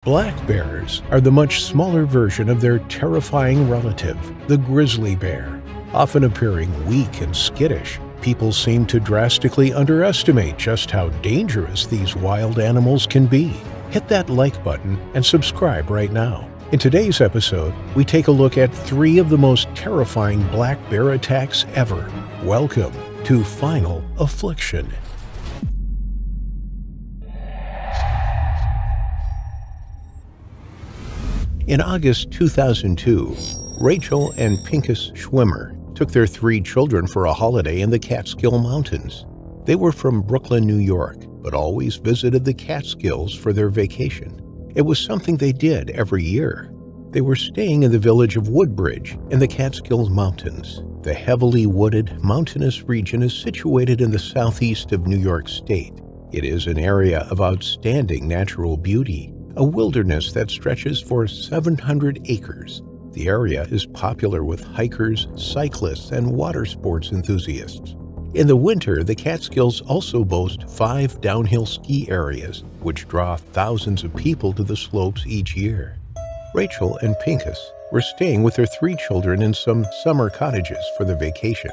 Black bears are the much smaller version of their terrifying relative, the grizzly bear. Often appearing weak and skittish, people seem to drastically underestimate just how dangerous these wild animals can be. Hit that like button and subscribe right now. In today's episode, we take a look at 3 of the most terrifying black bear attacks ever. Welcome to Final Affliction. In August 2002, Rachel and Esther Schwimmer took their 3 children for a holiday in the Catskill Mountains. They were from Brooklyn, New York, but always visited the Catskills for their vacation. It was something they did every year. They were staying in the village of Woodbridge in the Catskill Mountains. The heavily wooded, mountainous region is situated in the southeast of New York State. It is an area of outstanding natural beauty, a wilderness that stretches for 700 acres. The area is popular with hikers, cyclists, and water sports enthusiasts. In the winter, the Catskills also boast 5 downhill ski areas, which draw thousands of people to the slopes each year. Rachel and Pincus were staying with their 3 children in some summer cottages for the vacation.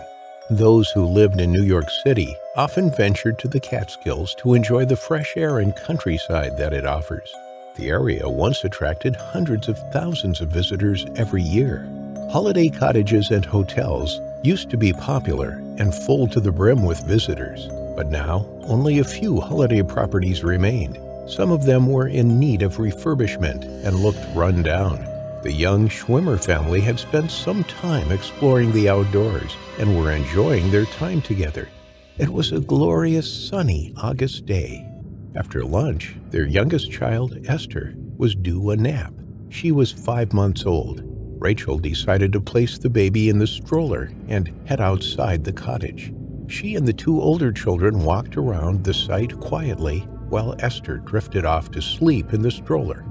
Those who lived in New York City often ventured to the Catskills to enjoy the fresh air and countryside that it offers. The area once attracted hundreds of thousands of visitors every year. Holiday cottages and hotels used to be popular and full to the brim with visitors, but now only a few holiday properties remained. Some of them were in need of refurbishment and looked run down. The young Schwimmer family had spent some time exploring the outdoors and were enjoying their time together. It was a glorious sunny August day. After lunch, their youngest child, Esther, was due a nap. She was 5 months old. Rachel decided to place the baby in the stroller and head outside the cottage. She and the 2 older children walked around the site quietly while Esther drifted off to sleep in the stroller.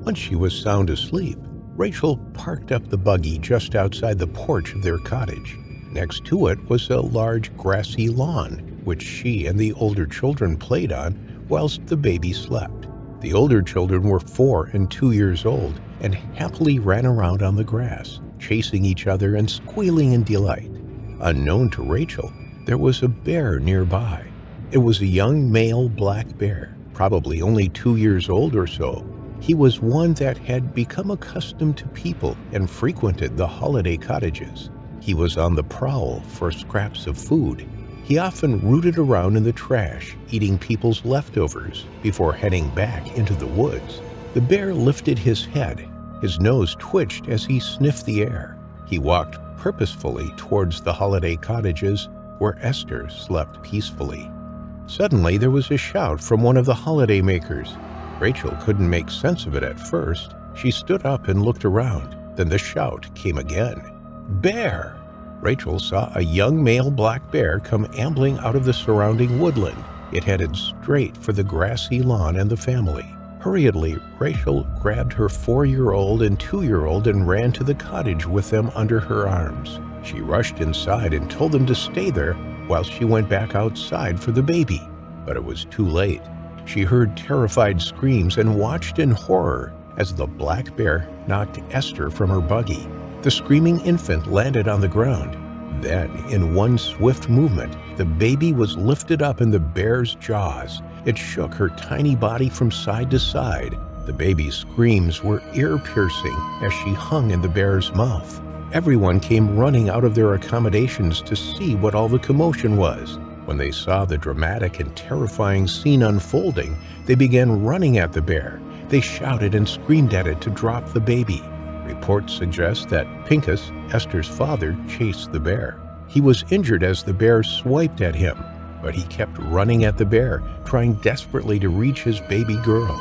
Once she was sound asleep, Rachel parked up the buggy just outside the porch of their cottage. Next to it was a large grassy lawn, which she and the older children played on whilst the baby slept. The older children were 4 and 2 years old and happily ran around on the grass, chasing each other and squealing in delight. Unknown to Rachel, there was a bear nearby. It was a young male black bear, probably only 2 years old or so. He was one that had become accustomed to people and frequented the holiday cottages. He was on the prowl for scraps of food. He often rooted around in the trash, eating people's leftovers before heading back into the woods. The bear lifted his head. His nose twitched as he sniffed the air. He walked purposefully towards the holiday cottages where Esther slept peacefully. Suddenly, there was a shout from one of the holiday makers. Rachel couldn't make sense of it at first. She stood up and looked around. Then the shout came again. "Bear!" Rachel saw a young male black bear come ambling out of the surrounding woodland. It headed straight for the grassy lawn and the family. Hurriedly, Rachel grabbed her 4-year-old and 2-year-old and ran to the cottage with them under her arms. She rushed inside and told them to stay there while she went back outside for the baby. But it was too late. She heard terrified screams and watched in horror as the black bear knocked Esther from her buggy. The screaming infant landed on the ground. Then, in one swift movement, the baby was lifted up in the bear's jaws. It shook her tiny body from side to side. The baby's screams were ear-piercing as she hung in the bear's mouth. Everyone came running out of their accommodations to see what all the commotion was. When they saw the dramatic and terrifying scene unfolding, they began running at the bear. They shouted and screamed at it to drop the baby. Reports suggest that Pincus, Esther's father, chased the bear. He was injured as the bear swiped at him, but he kept running at the bear, trying desperately to reach his baby girl.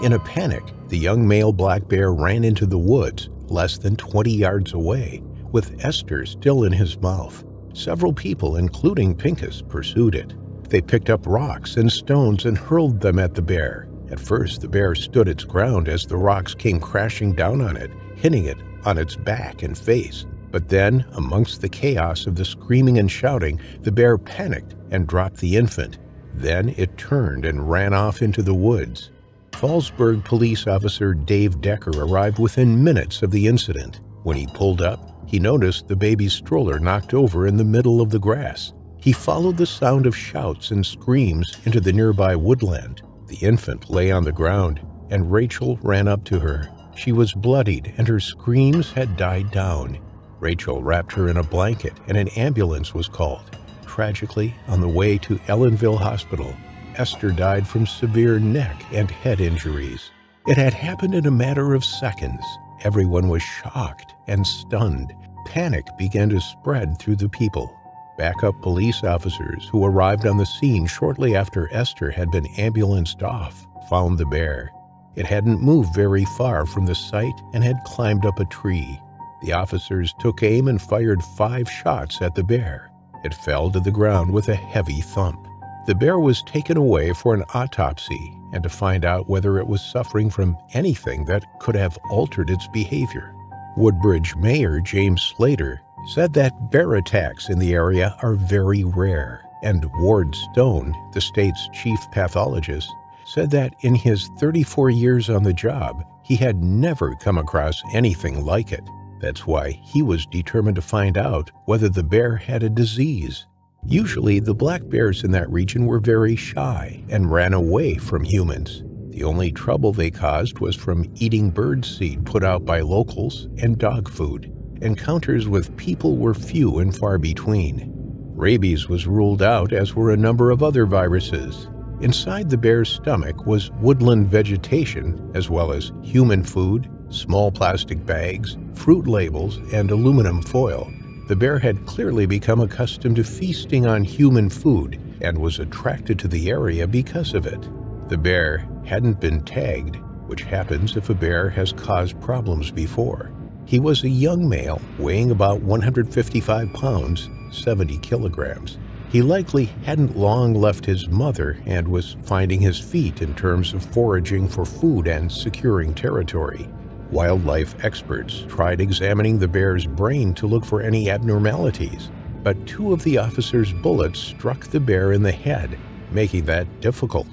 In a panic, the young male black bear ran into the woods, less than 20 yards away, with Esther still in his mouth. Several people, including Pincus, pursued it. They picked up rocks and stones and hurled them at the bear. At first, the bear stood its ground as the rocks came crashing down on it, hitting it on its back and face. But then, amongst the chaos of the screaming and shouting, the bear panicked and dropped the infant. Then it turned and ran off into the woods. Fallsburg police officer Dave Decker arrived within minutes of the incident. When he pulled up, he noticed the baby's stroller knocked over in the middle of the grass. He followed the sound of shouts and screams into the nearby woodland. The infant lay on the ground, and Rachel ran up to her. She was bloodied, and her screams had died down. Rachel wrapped her in a blanket, and an ambulance was called. Tragically, on the way to Ellenville Hospital, Esther died from severe neck and head injuries. It had happened in a matter of seconds. Everyone was shocked and stunned. Panic began to spread through the people. Backup police officers who arrived on the scene shortly after Esther had been ambulanced off found the bear. It hadn't moved very far from the site and had climbed up a tree. The officers took aim and fired 5 shots at the bear. It fell to the ground with a heavy thump. The bear was taken away for an autopsy and to find out whether it was suffering from anything that could have altered its behavior. Woodbridge Mayor James Slater said that bear attacks in the area are very rare, and Ward Stone, the state's chief pathologist, said that in his 34 years on the job, he had never come across anything like it. That's why he was determined to find out whether the bear had a disease. Usually, the black bears in that region were very shy and ran away from humans. The only trouble they caused was from eating bird seed put out by locals and dog food. Encounters with people were few and far between. Rabies was ruled out, as were a number of other viruses. Inside the bear's stomach was woodland vegetation, as well as human food, small plastic bags, fruit labels, and aluminum foil. The bear had clearly become accustomed to feasting on human food and was attracted to the area because of it. The bear hadn't been tagged, which happens if a bear has caused problems before. He was a young male, weighing about 155 pounds, 70 kilograms. He likely hadn't long left his mother and was finding his feet in terms of foraging for food and securing territory. Wildlife experts tried examining the bear's brain to look for any abnormalities, but 2 of the officers' bullets struck the bear in the head, making that difficult.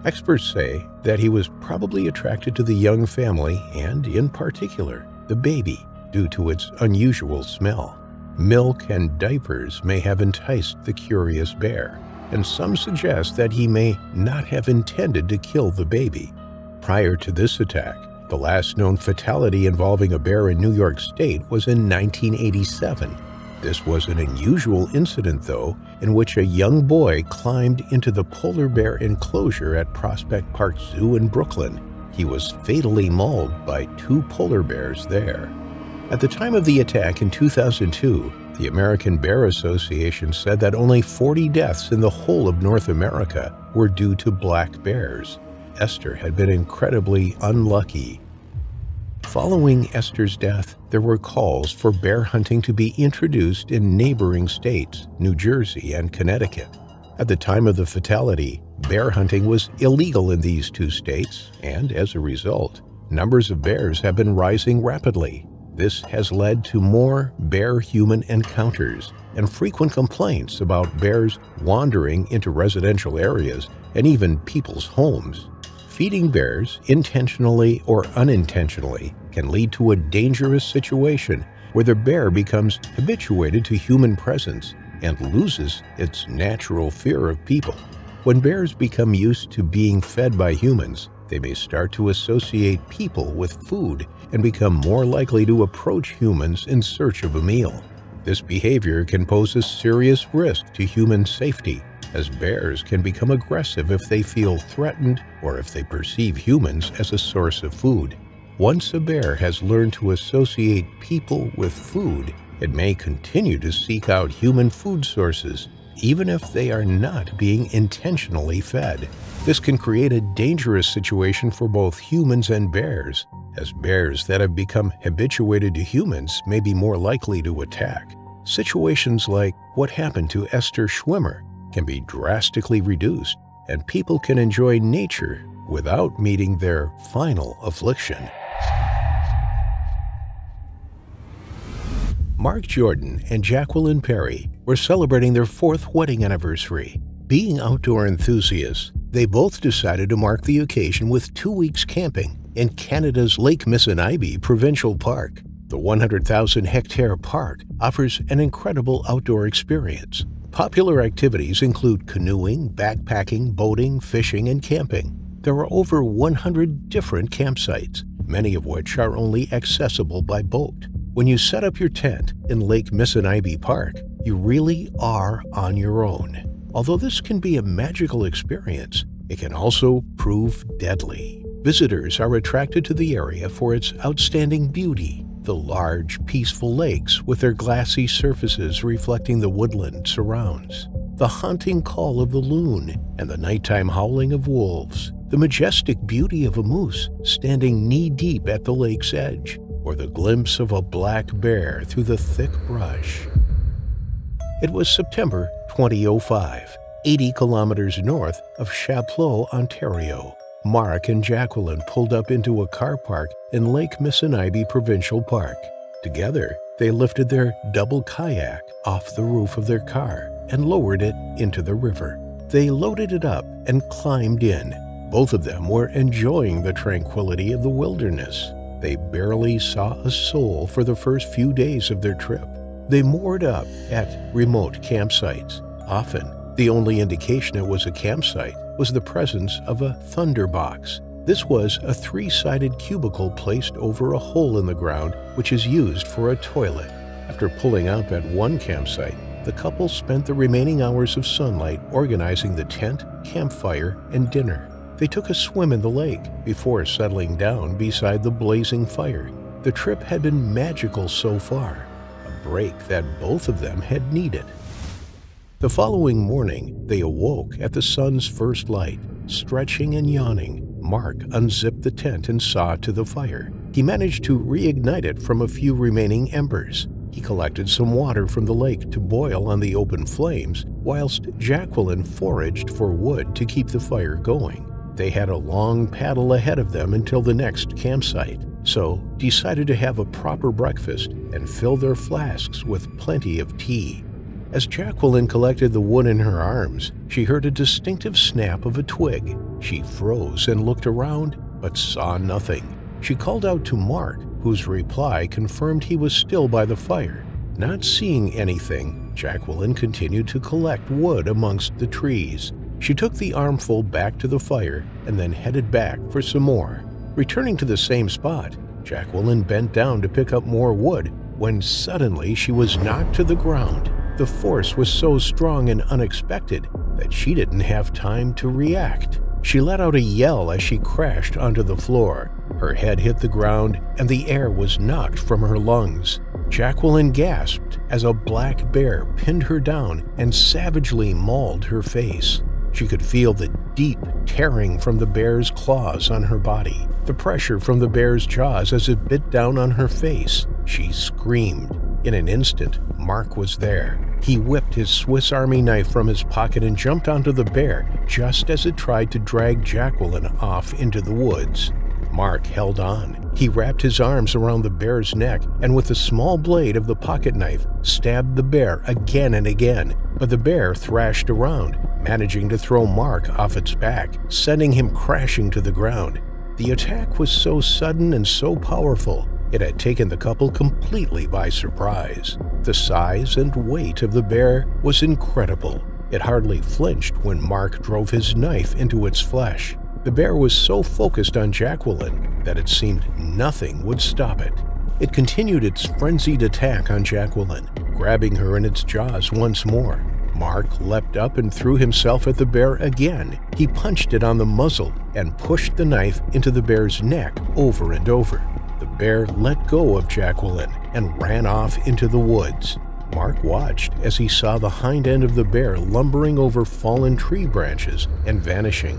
Experts say that he was probably attracted to the young family and, in particular, the baby, due to its unusual smell. Milk and diapers may have enticed the curious bear, and some suggest that he may not have intended to kill the baby. Prior to this attack, the last known fatality involving a bear in New York State was in 1987. This was an unusual incident, though, in which a young boy climbed into the polar bear enclosure at Prospect Park Zoo in Brooklyn. He was fatally mauled by 2 polar bears there. At the time of the attack in 2002, the American Bear Association said that only 40 deaths in the whole of North America were due to black bears. Esther had been incredibly unlucky. Following Esther's death, there were calls for bear hunting to be introduced in neighboring states, New Jersey and Connecticut. At the time of the fatality, bear hunting was illegal in these 2 states, and as a result, numbers of bears have been rising rapidly. This has led to more bear-human encounters and frequent complaints about bears wandering into residential areas and even people's homes. Feeding bears, intentionally or unintentionally, can lead to a dangerous situation where the bear becomes habituated to human presence and loses its natural fear of people. When bears become used to being fed by humans, they may start to associate people with food and become more likely to approach humans in search of a meal. This behavior can pose a serious risk to human safety, as bears can become aggressive if they feel threatened or if they perceive humans as a source of food. Once a bear has learned to associate people with food, it may continue to seek out human food sources, even if they are not being intentionally fed. This can create a dangerous situation for both humans and bears, as bears that have become habituated to humans may be more likely to attack. Situations like what happened to Esther Schwimmer can be drastically reduced, and people can enjoy nature without meeting their final affliction. Mark Jordan and Jacqueline Perry were celebrating their 4th wedding anniversary. Being outdoor enthusiasts, They both decided to mark the occasion with 2 weeks camping in Canada's Lake Mississauga Provincial Park. The 100,000-hectare park offers an incredible outdoor experience. Popular activities include canoeing, backpacking, boating, fishing, and camping. There are over 100 different campsites, many of which are only accessible by boat. When you set up your tent in Lake Mississauga Park, you really are on your own. Although this can be a magical experience, it can also prove deadly. Visitors are attracted to the area for its outstanding beauty. The large, peaceful lakes with their glassy surfaces reflecting the woodland surrounds, the haunting call of the loon and the nighttime howling of wolves, the majestic beauty of a moose standing knee-deep at the lake's edge, or the glimpse of a black bear through the thick brush. It was September 2005, 80 kilometers north of Chapleau, Ontario. Mark and Jacqueline pulled up into a car park in Lake Mississauga Provincial Park. Together, they lifted their double kayak off the roof of their car and lowered it into the river. They loaded it up and climbed in. Both of them were enjoying the tranquility of the wilderness. They barely saw a soul for the first few days of their trip. They moored up at remote campsites. Often, the only indication it was a campsite was the presence of a thunderbox. This was a 3-sided cubicle placed over a hole in the ground which is used for a toilet. After pulling up at one campsite, the couple spent the remaining hours of sunlight organizing the tent, campfire, and dinner. They took a swim in the lake before settling down beside the blazing fire. The trip had been magical so far, a break that both of them had needed. The following morning, they awoke at the sun's first light. Stretching and yawning, Mark unzipped the tent and saw to the fire. He managed to reignite it from a few remaining embers. He collected some water from the lake to boil on the open flames, whilst Jacqueline foraged for wood to keep the fire going. They had a long paddle ahead of them until the next campsite, so decided to have a proper breakfast and fill their flasks with plenty of tea. As Jacqueline collected the wood in her arms, she heard a distinctive snap of a twig. She froze and looked around, but saw nothing. She called out to Mark, whose reply confirmed he was still by the fire. Not seeing anything, Jacqueline continued to collect wood amongst the trees. She took the armful back to the fire and then headed back for some more. Returning to the same spot, Jacqueline bent down to pick up more wood when suddenly she was knocked to the ground. The force was so strong and unexpected that she didn't have time to react. She let out a yell as she crashed onto the floor. Her head hit the ground and the air was knocked from her lungs. Jacqueline gasped as a black bear pinned her down and savagely mauled her face. She could feel the deep tearing from the bear's claws on her body, the pressure from the bear's jaws as it bit down on her face. She screamed. In an instant, Mark was there. He whipped his Swiss Army knife from his pocket and jumped onto the bear just as it tried to drag Jacqueline off into the woods. Mark held on. He wrapped his arms around the bear's neck and with the small blade of the pocket knife stabbed the bear again and again, but the bear thrashed around, managing to throw Mark off its back, sending him crashing to the ground. The attack was so sudden and so powerful, it had taken the couple completely by surprise. The size and weight of the bear was incredible. It hardly flinched when Mark drove his knife into its flesh. The bear was so focused on Jacqueline that it seemed nothing would stop it. It continued its frenzied attack on Jacqueline, grabbing her in its jaws once more. Mark leapt up and threw himself at the bear again. He punched it on the muzzle and pushed the knife into the bear's neck over and over. The bear let go of Jacqueline and ran off into the woods. Mark watched as he saw the hind end of the bear lumbering over fallen tree branches and vanishing.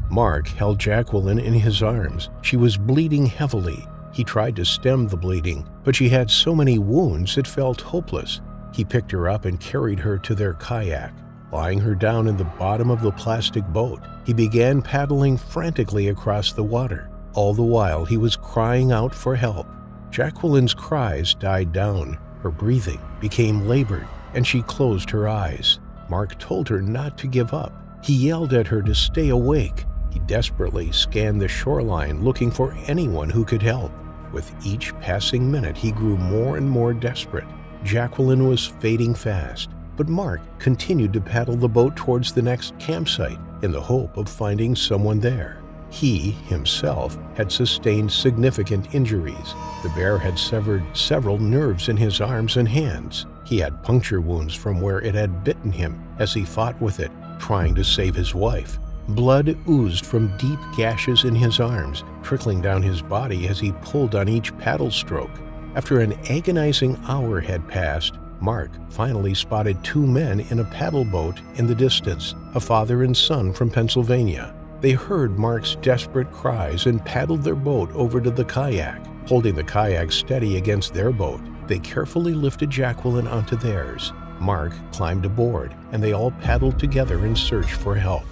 Mark held Jacqueline in his arms. She was bleeding heavily. He tried to stem the bleeding, but she had so many wounds it felt hopeless. He picked her up and carried her to their kayak. Lying her down in the bottom of the plastic boat, he began paddling frantically across the water. All the while, he was crying out for help. Jacqueline's cries died down. Her breathing became labored, and she closed her eyes. Mark told her not to give up. He yelled at her to stay awake. He desperately scanned the shoreline looking for anyone who could help. With each passing minute, he grew more and more desperate. Jacqueline was fading fast, but Mark continued to paddle the boat towards the next campsite in the hope of finding someone there. He, himself, had sustained significant injuries. The bear had severed several nerves in his arms and hands. He had puncture wounds from where it had bitten him as he fought with it, trying to save his wife. Blood oozed from deep gashes in his arms, trickling down his body as he pulled on each paddle stroke. After an agonizing hour had passed, Mark finally spotted two men in a paddle boat in the distance, a father and son from Pennsylvania. They heard Mark's desperate cries and paddled their boat over to the kayak. Holding the kayak steady against their boat, they carefully lifted Jacqueline onto theirs. Mark climbed aboard, and they all paddled together in search for help.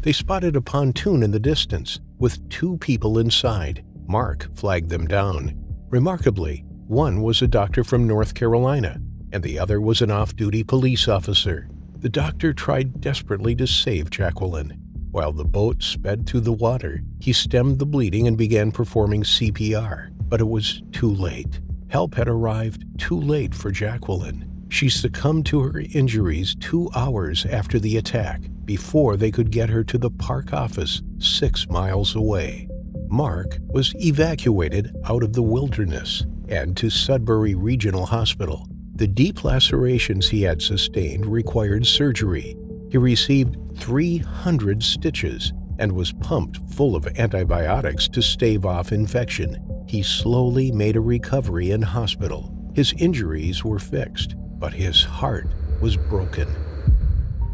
They spotted a pontoon in the distance, with two people inside. Mark flagged them down. Remarkably, one was a doctor from North Carolina, and the other was an off-duty police officer. The doctor tried desperately to save Jacqueline. While the boat sped through the water, he stemmed the bleeding and began performing CPR, but it was too late. Help had arrived too late for Jacqueline. She succumbed to her injuries 2 hours after the attack, before they could get her to the park office 6 miles away. Mark was evacuated out of the wilderness and to Sudbury Regional Hospital. The deep lacerations he had sustained required surgery. He received 300 stitches and was pumped full of antibiotics to stave off infection. He slowly made a recovery in hospital. His injuries were fixed, but his heart was broken.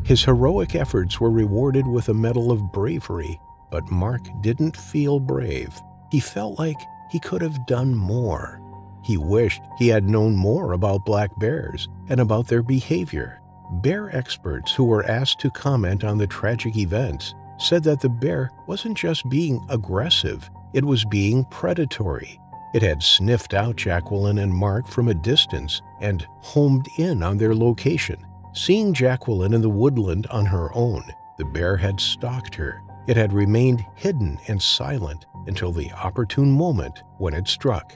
His heroic efforts were rewarded with a Medal of Bravery, but Mark didn't feel brave. He felt like he could have done more. He wished he had known more about black bears and about their behavior. Bear experts who were asked to comment on the tragic events said that the bear wasn't just being aggressive, it was being predatory. It had sniffed out Jacqueline and Mark from a distance and homed in on their location. Seeing Jacqueline in the woodland on her own, the bear had stalked her. It had remained hidden and silent until the opportune moment when it struck.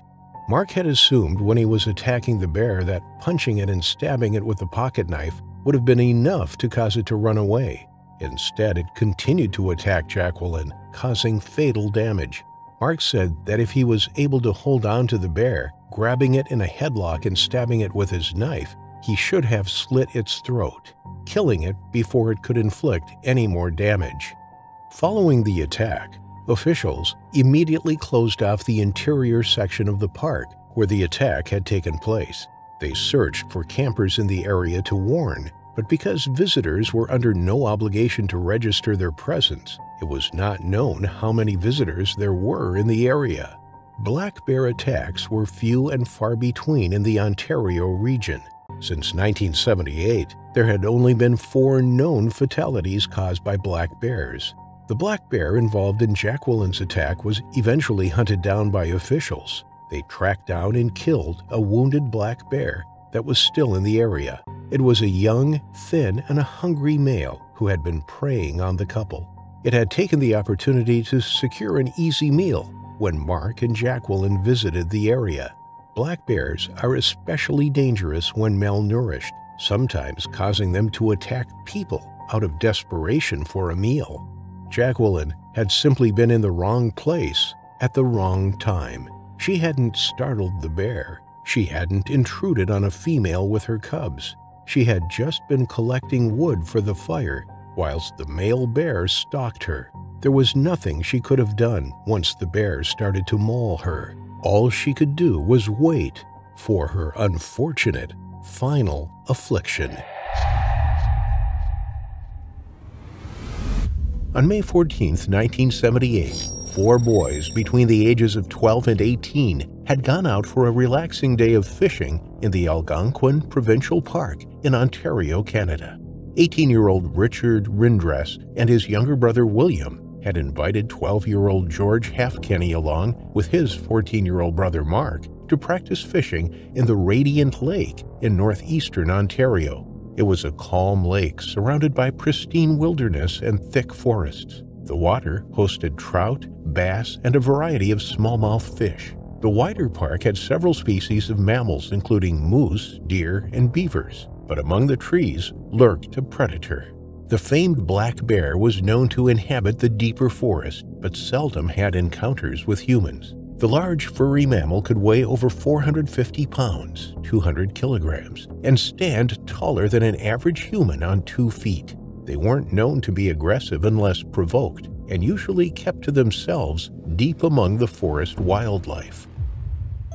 Mark had assumed when he was attacking the bear that punching it and stabbing it with a pocket knife would have been enough to cause it to run away. Instead, it continued to attack Jacqueline, causing fatal damage. Mark said that if he was able to hold on to the bear, grabbing it in a headlock and stabbing it with his knife, he should have slit its throat, killing it before it could inflict any more damage. Following the attack, officials immediately closed off the interior section of the park where the attack had taken place. They searched for campers in the area to warn, but because visitors were under no obligation to register their presence, it was not known how many visitors there were in the area. Black bear attacks were few and far between in the Ontario region. Since 1978, there had only been 4 known fatalities caused by black bears. The black bear involved in Jacqueline's attack was eventually hunted down by officials. They tracked down and killed a wounded black bear that was still in the area. It was a young, thin, and a hungry male who had been preying on the couple. It had taken the opportunity to secure an easy meal when Mark and Jacqueline visited the area. Black bears are especially dangerous when malnourished, sometimes causing them to attack people out of desperation for a meal. Jacqueline had simply been in the wrong place at the wrong time. She hadn't startled the bear. She hadn't intruded on a female with her cubs. She had just been collecting wood for the fire whilst the male bear stalked her. There was nothing she could have done once the bear started to maul her. All she could do was wait for her unfortunate final affliction. On May 14, 1978, 4 boys between the ages of 12 and 18 had gone out for a relaxing day of fishing in the Algonquin Provincial Park in Ontario, Canada. 18-year-old Richard Rindress and his younger brother William had invited 12-year-old George Halfkenny along with his 14-year-old brother Mark to practice fishing in the Radiant Lake in northeastern Ontario. It was a calm lake surrounded by pristine wilderness and thick forests. The water hosted trout, bass, and a variety of smallmouth fish. The wider park had several species of mammals, including moose, deer, and beavers. But among the trees lurked a predator. The famed black bear was known to inhabit the deeper forest, but seldom had encounters with humans. The large furry mammal could weigh over 450 pounds, 200 kilograms, and stand taller than an average human on 2 feet. They weren't known to be aggressive unless provoked, and usually kept to themselves deep among the forest wildlife.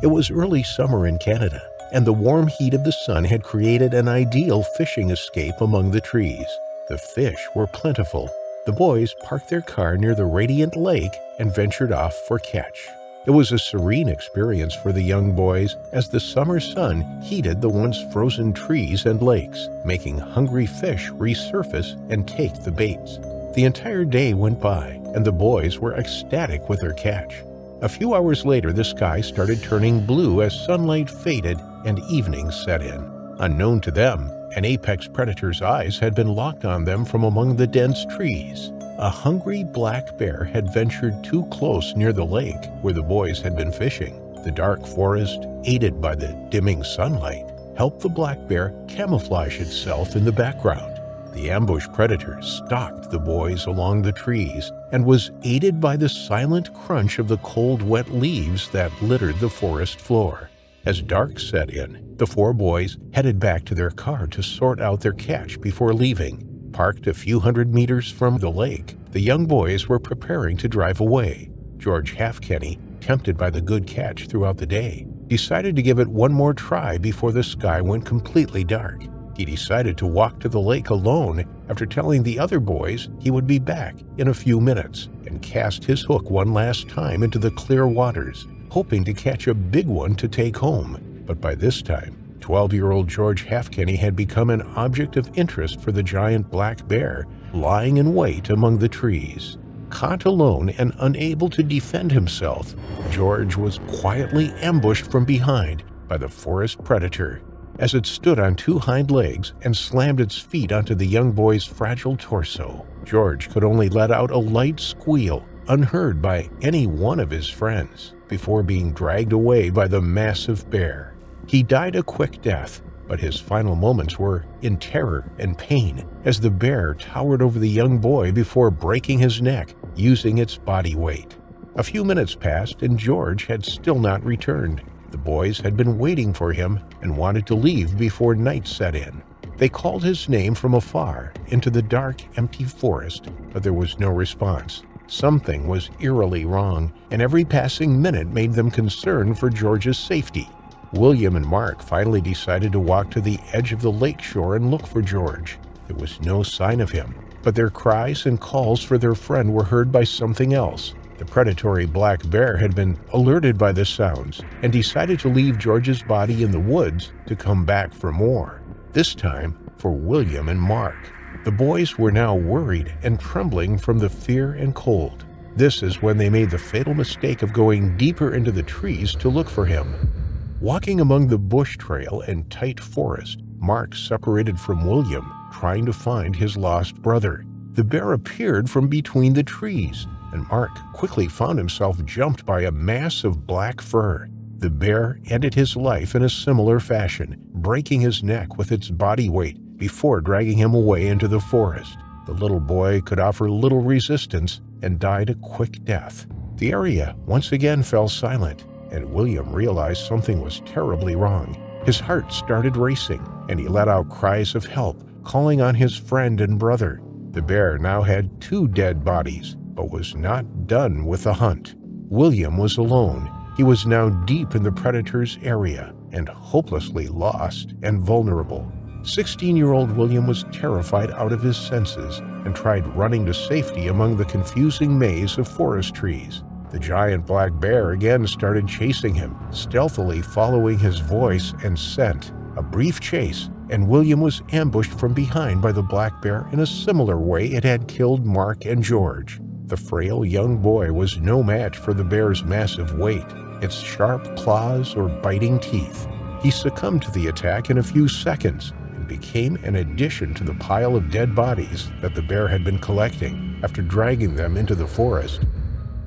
It was early summer in Canada, and the warm heat of the sun had created an ideal fishing escape among the trees. The fish were plentiful. The boys parked their car near the radiant lake and ventured off for catch. It was a serene experience for the young boys as the summer sun heated the once frozen trees and lakes, making hungry fish resurface and take the baits. The entire day went by, and the boys were ecstatic with their catch. A few hours later, the sky started turning blue as sunlight faded and evening set in. Unknown to them, an apex predator's eyes had been locked on them from among the dense trees. A hungry black bear had ventured too close near the lake where the boys had been fishing. The dark forest, aided by the dimming sunlight, helped the black bear camouflage itself in the background. The ambush predator stalked the boys along the trees and was aided by the silent crunch of the cold, wet leaves that littered the forest floor. As dark set in, the 4 boys headed back to their car to sort out their catch before leaving. Parked a few hundred meters from the lake, the young boys were preparing to drive away. George Halfkenny, tempted by the good catch throughout the day, decided to give it one more try before the sky went completely dark. He decided to walk to the lake alone after telling the other boys he would be back in a few minutes, and cast his hook one last time into the clear waters, hoping to catch a big one to take home. But by this time, 12-year-old George Halfkenny had become an object of interest for the giant black bear lying in wait among the trees. Caught alone and unable to defend himself, George was quietly ambushed from behind by the forest predator. As it stood on 2 hind legs and slammed its feet onto the young boy's fragile torso, George could only let out a light squeal, unheard by any one of his friends, before being dragged away by the massive bear. He died a quick death, but his final moments were in terror and pain as the bear towered over the young boy before breaking his neck using its body weight. A few minutes passed and George had still not returned. The boys had been waiting for him and wanted to leave before night set in. They called his name from afar into the dark, empty forest, but there was no response. Something was eerily wrong, and every passing minute made them concerned for George's safety. William and Mark finally decided to walk to the edge of the lake shore and look for George. There was no sign of him, but their cries and calls for their friend were heard by something else. The predatory black bear had been alerted by the sounds and decided to leave George's body in the woods to come back for more, this time for William and Mark. The boys were now worried and trembling from the fear and cold. This is when they made the fatal mistake of going deeper into the trees to look for him. Walking among the bush trail and tight forest, Mark separated from William, trying to find his lost brother. The bear appeared from between the trees, and Mark quickly found himself jumped by a mass of black fur. The bear ended his life in a similar fashion, breaking his neck with its body weight before dragging him away into the forest. The little boy could offer little resistance and died a quick death. The area once again fell silent, and William realized something was terribly wrong. His heart started racing, and he let out cries of help, calling on his friend and brother. The bear now had 2 dead bodies, but was not done with the hunt. William was alone. He was now deep in the predator's area and hopelessly lost and vulnerable. 16-year-old William was terrified out of his senses and tried running to safety among the confusing maze of forest trees. The giant black bear again started chasing him, stealthily following his voice and scent. A brief chase, and William was ambushed from behind by the black bear in a similar way it had killed Mark and George. The frail young boy was no match for the bear's massive weight, its sharp claws or biting teeth. He succumbed to the attack in a few seconds and became an addition to the pile of dead bodies that the bear had been collecting after dragging them into the forest.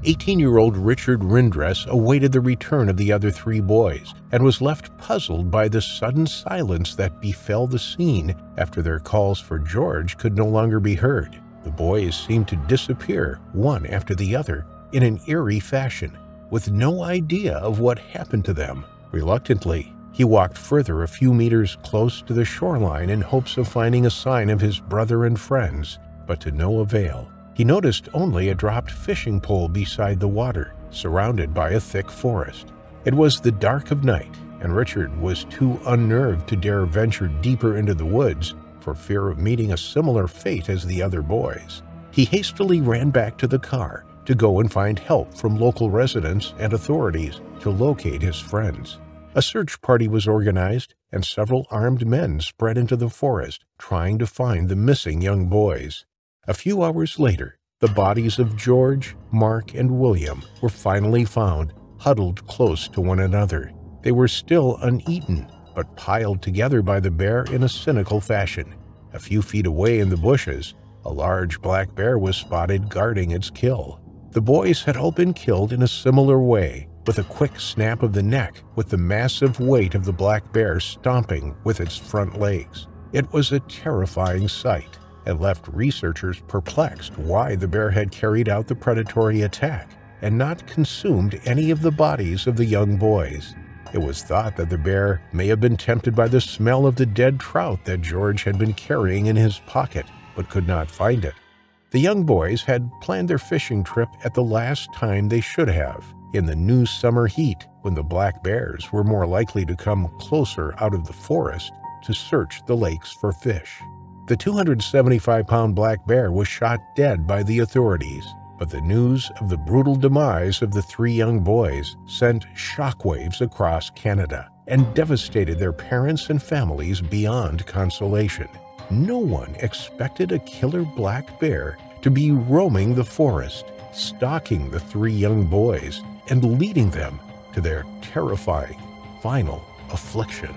18-year-old Richard Rindress awaited the return of the other 3 boys and was left puzzled by the sudden silence that befell the scene after their calls for George could no longer be heard. The boys seemed to disappear, one after the other, in an eerie fashion, with no idea of what happened to them. Reluctantly, he walked further a few meters close to the shoreline in hopes of finding a sign of his brother and friends, but to no avail. He noticed only a dropped fishing pole beside the water, surrounded by a thick forest. It was the dark of night, and Richard was too unnerved to dare venture deeper into the woods for fear of meeting a similar fate as the other boys. He hastily ran back to the car to go and find help from local residents and authorities to locate his friends. A search party was organized, and several armed men spread into the forest trying to find the missing young boys. A few hours later, the bodies of George, Mark, and William were finally found, huddled close to one another. They were still uneaten, but piled together by the bear in a cynical fashion. A few feet away in the bushes, a large black bear was spotted guarding its kill. The boys had all been killed in a similar way, with a quick snap of the neck, with the massive weight of the black bear stomping with its front legs. It was a terrifying sight, and left researchers perplexed why the bear had carried out the predatory attack and not consumed any of the bodies of the young boys. It was thought that the bear may have been tempted by the smell of the dead trout that George had been carrying in his pocket, but could not find it. The young boys had planned their fishing trip at the last time they should have, in the new summer heat, when the black bears were more likely to come closer out of the forest to search the lakes for fish. The 275-pound black bear was shot dead by the authorities, but the news of the brutal demise of the 3 young boys sent shockwaves across Canada and devastated their parents and families beyond consolation. No one expected a killer black bear to be roaming the forest, stalking the 3 young boys, and leading them to their terrifying final affliction.